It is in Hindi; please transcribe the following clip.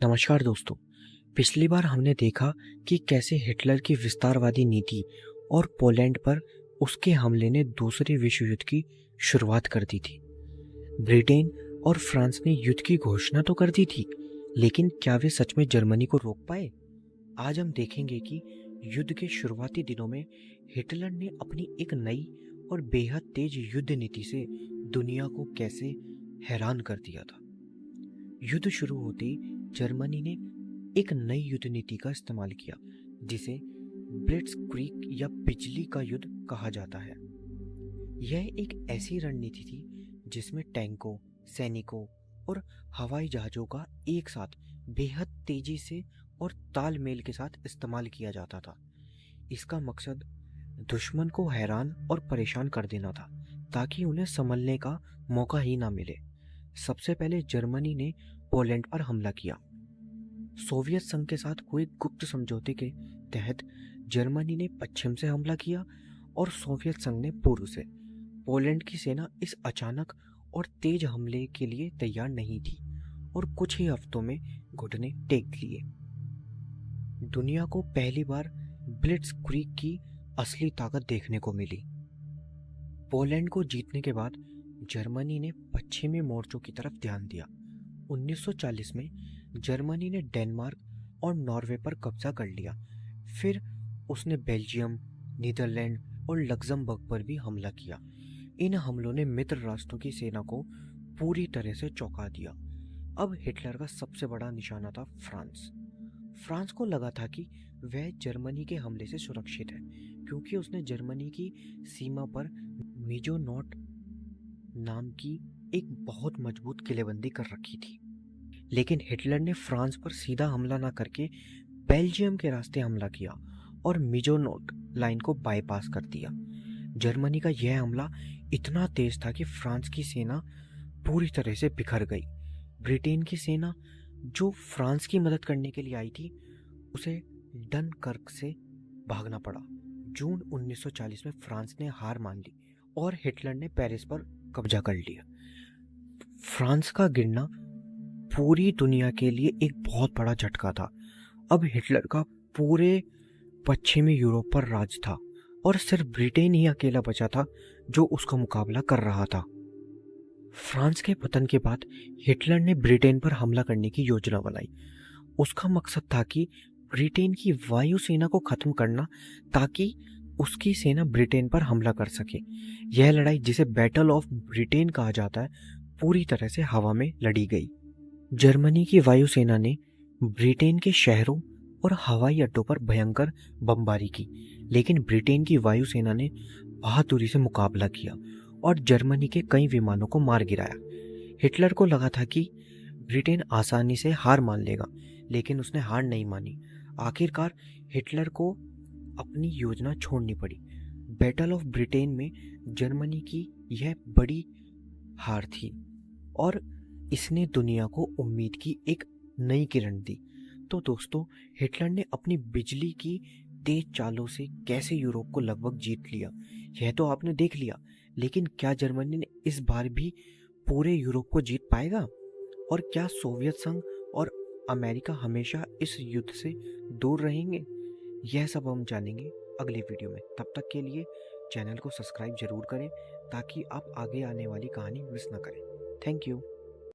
नमस्कार दोस्तों। पिछली बार हमने देखा कि कैसे हिटलर की विस्तारवादी नीति और पोलैंड पर उसके हमले ने दूसरे विश्व युद्ध की शुरुआत कर दी थी। ब्रिटेन और फ्रांस ने युद्ध की घोषणा तो कर दी थी, लेकिन क्या वे सच में जर्मनी को रोक पाए? आज हम देखेंगे कि युद्ध के शुरुआती दिनों में हिटलर ने अपनी एक नई और बेहद तेज युद्ध नीति से दुनिया को कैसे हैरान कर दिया था। युद्ध शुरू होते ही जर्मनी ने एक नई युद्ध नीति का इस्तेमाल किया, जिसे ब्लिट्जक्रीग या बिजली का युद्ध कहा जाता है। यह एक ऐसी रणनीति थी जिसमें टैंकों, सैनिकों और हवाई जहाज़ों का एक साथ बेहद तेजी से और तालमेल के साथ इस्तेमाल किया जाता था। इसका मकसद दुश्मन को हैरान और परेशान कर देना था, ताकि उन्हें संभलने का मौका ही ना मिले। सबसे पहले जर्मनी ने पोलैंड पर हमला किया। सोवियत संघ के साथ हुए गुप्त समझौते के तहत जर्मनी ने पश्चिम से हमला किया और सोवियत संघ ने पूर्व से। पोलैंड की सेना इस अचानक और तेज हमले के लिए तैयार नहीं थी और कुछ ही हफ्तों में घुटने टेक लिए। दुनिया को पहली बार ब्लिट्जक्रीग की असली ताकत देखने को मिली। पोलैंड को जीतने के बाद जर्मनी ने पश्चिमी मोर्चों की तरफ ध्यान दिया। 1940 में जर्मनी ने डेनमार्क और नॉर्वे पर कब्जा कर लिया। फिर उसने बेल्जियम, नीदरलैंड और लक्जमबर्ग पर भी हमला किया। इन हमलों ने मित्र राष्ट्रों की सेना को पूरी तरह से चौंका दिया। अब हिटलर का सबसे बड़ा निशाना था फ्रांस। फ्रांस को लगा था कि वह जर्मनी के हमले से सुरक्षित है, क्योंकि उसने जर्मनी की सीमा पर मेजोनोट नाम की एक बहुत मजबूत किलेबंदी कर रखी थी। लेकिन हिटलर ने फ्रांस पर सीधा हमला न करके बेल्जियम के रास्ते हमला किया और मेजोनोट लाइन को बाईपास कर दिया। जर्मनी का यह हमला इतना तेज था कि फ्रांस की सेना पूरी तरह से बिखर गई। ब्रिटेन की सेना, जो फ्रांस की मदद करने के लिए आई थी, उसे डनकर्क से भागना पड़ा। जून 1940 में फ्रांस ने हार मान ली और हिटलर ने पेरिस पर कब्जा कर लिया। फ्रांस का गिरना पूरी दुनिया के लिए एक बहुत बड़ा झटका था। अब हिटलर का पूरे पश्चिमी यूरोप पर राज था और सिर्फ ब्रिटेन ही अकेला बचा था जो उसका मुकाबला कर रहा था। फ्रांस के पतन के बाद हिटलर ने ब्रिटेन पर हमला करने की योजना बनाई। उसका मकसद था कि ब्रिटेन की वायुसेना को खत्म करना, ताकि उसकी सेना ब्रिटेन पर हमला कर सके। यह लड़ाई, जिसे बैटल ऑफ ब्रिटेन कहा जाता है, पूरी तरह से हवा में लड़ी गई। जर्मनी की वायुसेना ने ब्रिटेन के शहरों और हवाई अड्डों पर भयंकर बमबारी की, लेकिन ब्रिटेन की वायुसेना ने बहादुरी से मुकाबला किया और जर्मनी के कई विमानों को मार गिराया। हिटलर को लगा था कि ब्रिटेन आसानी से हार मान लेगा, लेकिन उसने हार नहीं मानी। आखिरकार हिटलर को अपनी योजना छोड़नी पड़ी। बैटल ऑफ ब्रिटेन में जर्मनी की यह बड़ी हार थी और इसने दुनिया को उम्मीद की एक नई किरण दी। तो दोस्तों, हिटलर ने अपनी बिजली की तेज चालों से कैसे यूरोप को लगभग जीत लिया, यह तो आपने देख लिया। लेकिन क्या जर्मनी ने इस बार भी पूरे यूरोप को जीत पाएगा? और क्या सोवियत संघ और अमेरिका हमेशा इस युद्ध से दूर रहेंगे? यह सब हम जानेंगे अगले वीडियो में। तब तक के लिए चैनल को सब्सक्राइब जरूर करें, ताकि आप आगे आने वाली कहानी मिस ना करें। Thank you.